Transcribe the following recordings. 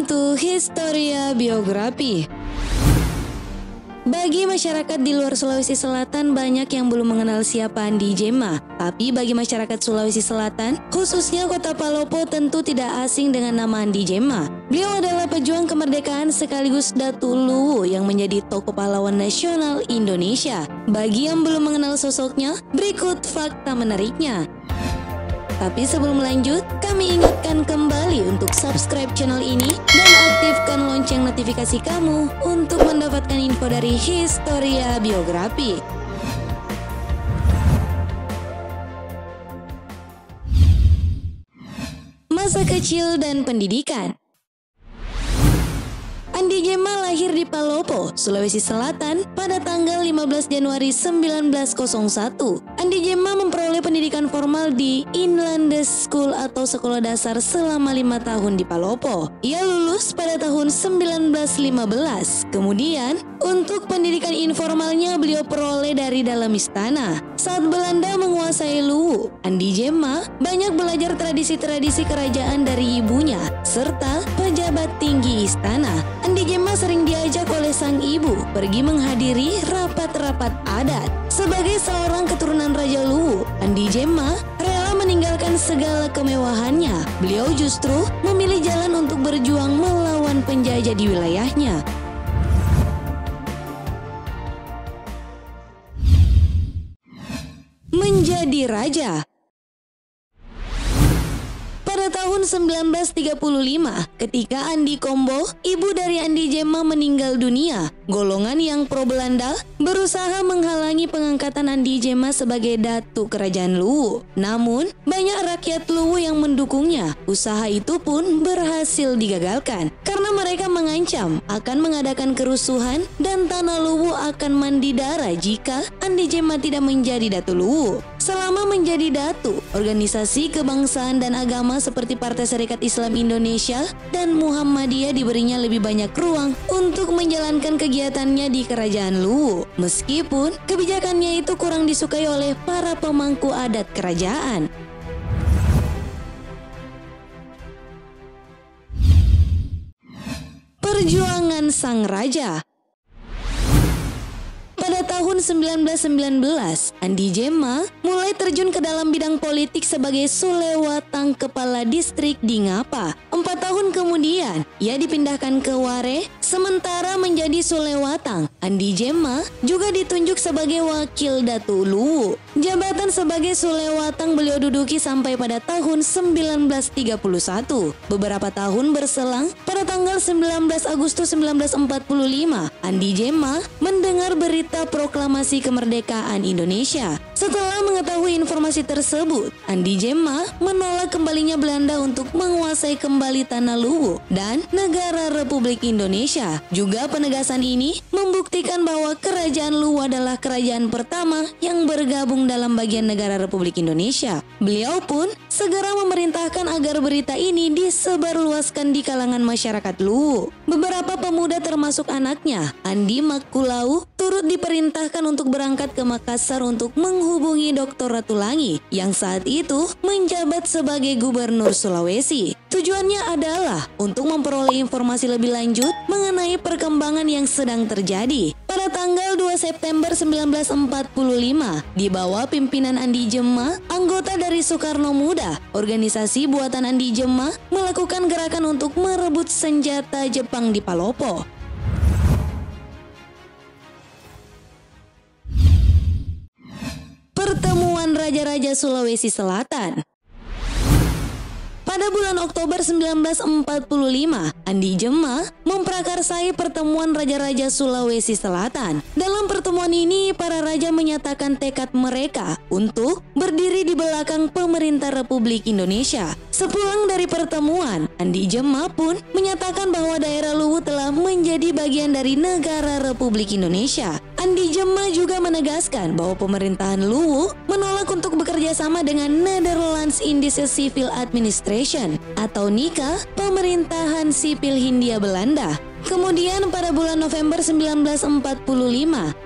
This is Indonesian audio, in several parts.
to Historia Biografi. Bagi masyarakat di luar Sulawesi Selatan, banyak yang belum mengenal siapa Andi Djema. Tapi bagi masyarakat Sulawesi Selatan, khususnya kota Palopo, tentu tidak asing dengan nama Andi Djema. Beliau adalah pejuang kemerdekaan sekaligus Datu Luwu yang menjadi tokoh pahlawan nasional Indonesia. Bagi yang belum mengenal sosoknya, berikut fakta menariknya. Tapi sebelum lanjut, kami ingatkan kembali untuk subscribe channel ini dan aktifkan lonceng notifikasi kamu untuk mendapatkan info dari Historia Biografi. Masa kecil dan pendidikan. Andi Djema lahir di Palopo, Sulawesi Selatan pada tanggal 15 Januari 1901. Andi Djema memperoleh pendidikan formal di Inlandes School atau sekolah dasar selama 5 tahun di Palopo. Ia lulus pada tahun 1915. Kemudian, untuk pendidikan informalnya beliau peroleh dari dalam istana. Saat Belanda menguasai Luwu, Andi Djema banyak belajar tradisi-tradisi kerajaan dari ibunya serta pejabat tinggi istana. Andi Djema sering diajak oleh sang ibu pergi menghadiri rapat-rapat adat. Sebagai seorang keturunan Raja Luwu, Andi Djema rela meninggalkan segala kemewahannya. Beliau justru memilih jalan untuk berjuang melawan penjajah di wilayahnya. Menjadi raja. Pada tahun 1935, ketika Andi Kombo, ibu dari Andi Djema, meninggal dunia, golongan yang pro-Belanda berusaha menghalangi pengangkatan Andi Djema sebagai Datu Kerajaan Luwu. Namun, banyak rakyat Luwu yang mendukungnya. Usaha itu pun berhasil digagalkan karena mereka mengancam akan mengadakan kerusuhan dan tanah Luwu akan mandi darah jika Andi Djema tidak menjadi Datu Luwu. Selama menjadi Datu, organisasi kebangsaan dan agama seperti Partai Serikat Islam Indonesia dan Muhammadiyah diberinya lebih banyak ruang untuk menjalankan kegiatannya di Kerajaan Luwu. Meskipun kebijakannya itu kurang disukai oleh para pemangku adat kerajaan. Perjuangan sang raja. Pada tahun 1919, Andi Djema mulai terjun ke dalam bidang politik sebagai Sulewatang Kepala Distrik di Ngapa. 4 tahun kemudian, ia dipindahkan ke Ware, sementara menjadi Sulewatang. Andi Djema juga ditunjuk sebagai Wakil Datu Luwu. Jabatan sebagai Sulewatang beliau duduki sampai pada tahun 1931. Beberapa tahun berselang, pada tanggal 19 Agustus 1945, Andi Djema mendengar berita proklamasi kemerdekaan Indonesia. Setelah mengetahui informasi tersebut, Andi Djema menolak kembalinya Belanda untuk menguasai kembali tanah Luwu dan negara Republik Indonesia. Juga penegasan ini membuktikan bahwa Kerajaan Luwu adalah kerajaan pertama yang bergabung dalam bagian negara Republik Indonesia. Beliau pun segera memerintahkan agar berita ini disebarluaskan di kalangan masyarakat Luwu. Beberapa pemuda termasuk anaknya, Andi Makulau, turut diperintahkan untuk berangkat ke Makassar untuk menghubungi Dr. Ratulangi yang saat itu menjabat sebagai Gubernur Sulawesi. Tujuannya adalah untuk memperoleh informasi lebih lanjut mengenai perkembangan yang sedang terjadi. Pada tanggal 2 September 1945, di bawah pimpinan Andi Djema, anggota dari Soekarno Muda, organisasi buatan Andi Djema melakukan gerakan untuk merebut senjata Jepang di Palopo. Pertemuan Raja-Raja Sulawesi Selatan. Pada bulan Oktober 1945, Andi Djema memprakarsai pertemuan Raja-Raja Sulawesi Selatan. Dalam pertemuan ini, para raja menyatakan tekad mereka untuk berdiri di belakang pemerintah Republik Indonesia. Sepulang dari pertemuan, Andi Djema pun menyatakan bahwa daerah Luwu telah menjadi bagian dari negara Republik Indonesia. Andi Djema juga menegaskan bahwa pemerintahan Luwu menolak untuk bekerja sama dengan Netherlands Indische Civil Administration atau NICA, pemerintahan sipil Hindia Belanda. Kemudian pada bulan November 1945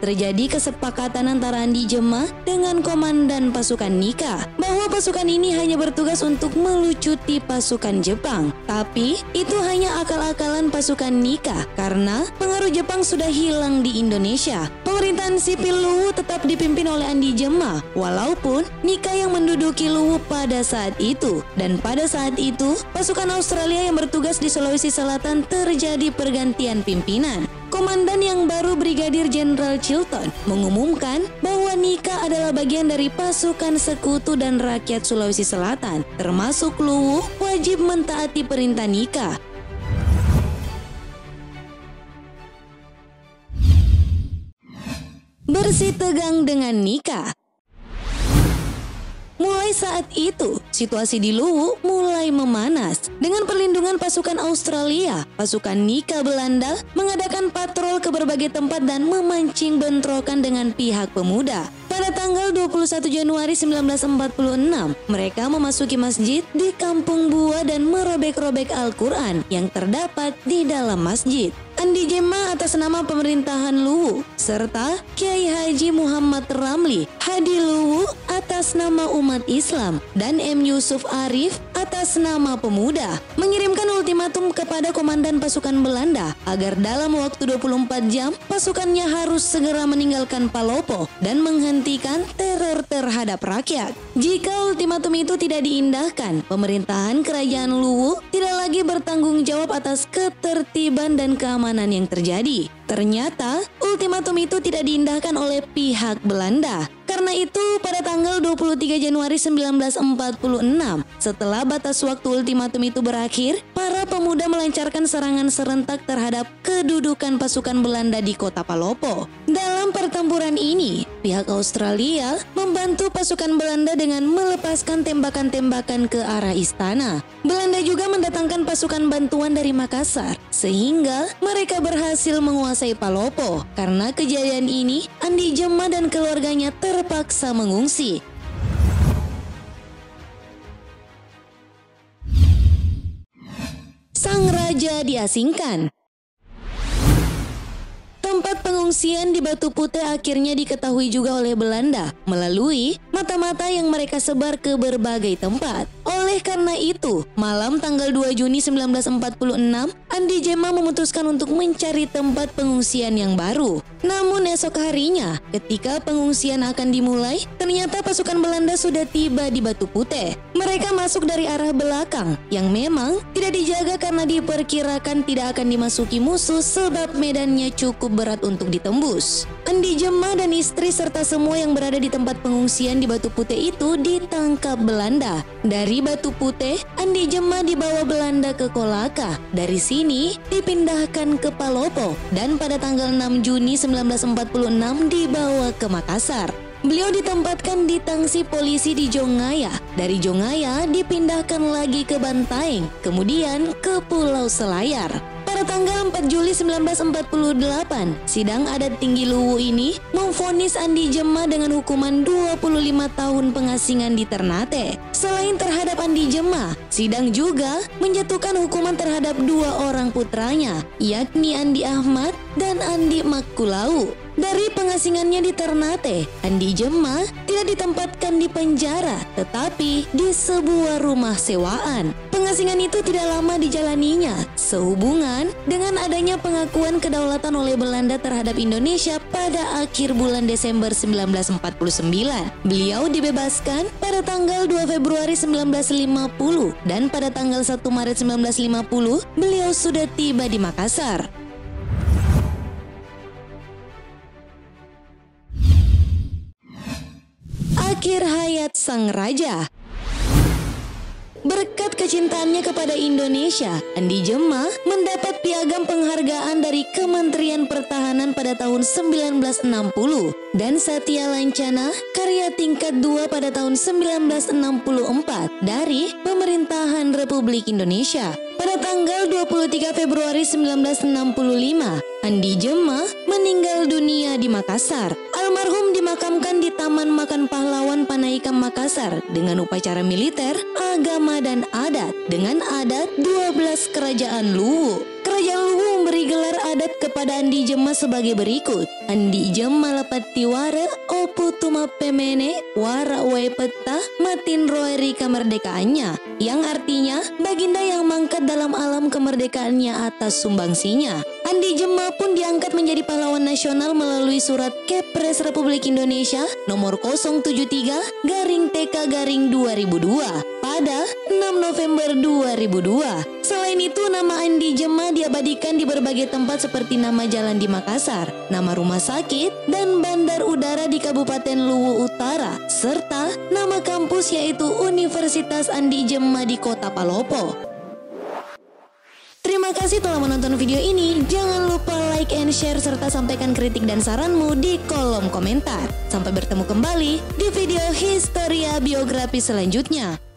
terjadi kesepakatan antara Andi Jemah dengan komandan pasukan Nika bahwa pasukan ini hanya bertugas untuk melucuti pasukan Jepang. Tapi itu hanya akal-akalan pasukan Nika karena pengaruh Jepang sudah hilang di Indonesia. Pemerintahan sipil Luwu tetap dipimpin oleh Andi Jemah walaupun Nika yang menduduki Luwu pada saat itu. Dan pada saat itu pasukan Australia yang bertugas di Sulawesi Selatan terjadi pergantian pimpinan. Komandan yang baru Brigadir Jenderal Chilton mengumumkan bahwa Nika adalah bagian dari pasukan sekutu dan rakyat Sulawesi Selatan, termasuk Luwu wajib mentaati perintah Nika. Bersih tegang dengan Nika. Mulai saat itu, situasi di Luwu mulai memanas. Dengan perlindungan pasukan Australia, pasukan Nika Belanda mengadakan patrol ke berbagai tempat dan memancing bentrokan dengan pihak pemuda. Pada tanggal 21 Januari 1946, mereka memasuki masjid di Kampung Bua dan merobek-robek Al-Quran yang terdapat di dalam masjid. Andi Jemah atas nama pemerintahan Luwu, serta Kiai Haji Muhammad Ramli Hadi Luwu atas nama umat Islam, dan M. Yusuf Arif atas nama pemuda, mengirimkan ultimatum kepada komandan pasukan Belanda agar dalam waktu 24 jam pasukannya harus segera meninggalkan Palopo dan menghentikan teror terhadap rakyat. Jika ultimatum itu tidak diindahkan, pemerintahan kerajaan Luwu tidak lagi bertanggung jawab atas ketertiban dan keamanan yang terjadi. Ternyata ultimatum itu tidak diindahkan oleh pihak Belanda. Karena itu pada tanggal 23 Januari 1946, setelah batas waktu ultimatum itu berakhir, para pemuda melancarkan serangan serentak terhadap kedudukan pasukan Belanda di kota Palopo. Dalam pertempuran ini, pihak Australia membantu pasukan Belanda dengan melepaskan tembakan-tembakan ke arah istana. Belanda juga mendatangkan pasukan bantuan dari Makassar, sehingga mereka berhasil menguasai Palopo. Karena kejadian ini, Andi Jemah dan keluarganya terpaksa mengungsi. Sang raja diasingkan. Tempat pengungsian di Batu Putih akhirnya diketahui juga oleh Belanda melalui mata-mata yang mereka sebar ke berbagai tempat. Oleh karena itu, malam tanggal 2 Juni 1946, Andi Jemah memutuskan untuk mencari tempat pengungsian yang baru. Namun esok harinya, ketika pengungsian akan dimulai, ternyata pasukan Belanda sudah tiba di Batu Putih. Mereka masuk dari arah belakang, yang memang tidak dijaga karena diperkirakan tidak akan dimasuki musuh sebab medannya cukup berat untuk ditembus. Andi Jemah dan istri serta semua yang berada di tempat pengungsian di Batu Putih itu ditangkap Belanda. Dari Batu Putih, Andi Jemah dibawa Belanda ke Kolaka. Dari sini dipindahkan ke Palopo dan pada tanggal 6 Juni 1946 dibawa ke Makassar. Beliau ditempatkan di tangsi polisi di Jongaya. Dari Jongaya dipindahkan lagi ke Bantaeng, kemudian ke Pulau Selayar. Pada tanggal 4 Juli 1948, sidang adat tinggi Luwu ini memvonis Andi Jemah dengan hukuman 25 tahun pengasingan di Ternate. Selain terhadap Andi Jemah, sidang juga menjatuhkan hukuman terhadap 2 orang putranya, yakni Andi Ahmad dan Andi Makkulau. Dari pengasingannya di Ternate, Andi Jemah tidak ditempatkan di penjara, tetapi di sebuah rumah sewaan. Pengasingan itu tidak lama dijalaninya, sehubungan dengan adanya pengakuan kedaulatan oleh Belanda terhadap Indonesia pada akhir bulan Desember 1949. Beliau dibebaskan pada tanggal 2 Februari 1950 dan pada tanggal 1 Maret 1950 beliau sudah tiba di Makassar. Akhir hayat sang raja. Berkat kecintaannya kepada Indonesia, Andi Jemah mendapat piagam penghargaan dari Kementerian Pertahanan pada tahun 1960 dan Satya Lancana karya tingkat 2 pada tahun 1964 dari Pemerintahan Republik Indonesia. Pada tanggal 23 Februari 1965, Andi Jemah meninggal dunia di Makassar. Almarhum dimakamkan di Taman Makan Pahlawan Panaikam Makassar dengan upacara militer, agama dan adat dengan adat 12 kerajaan Luwu. Kerajaan Luwu memberi gelar adat kepada Andi Jema sebagai berikut. Andi Jema lepati wara opu tuma pemene wara wae peta matin roeri kemerdekaannya, yang artinya baginda yang mangkat dalam alam kemerdekaannya atas sumbangsinya. Andi Jema pun diangkat menjadi pahlawan nasional melalui surat Kepres Republik Indonesia nomor 073-TK-2002 pada 6 November 2002. Selain itu, nama Andi Jema diabadikan di berbagai tempat seperti nama jalan di Makassar, nama rumah sakit, dan bandar udara di Kabupaten Luwu Utara, serta nama kampus yaitu Universitas Andi Jema di Kota Palopo. Terima kasih telah menonton video ini. Jangan lupa like and share serta sampaikan kritik dan saranmu di kolom komentar. Sampai bertemu kembali di video Historia Biografi selanjutnya.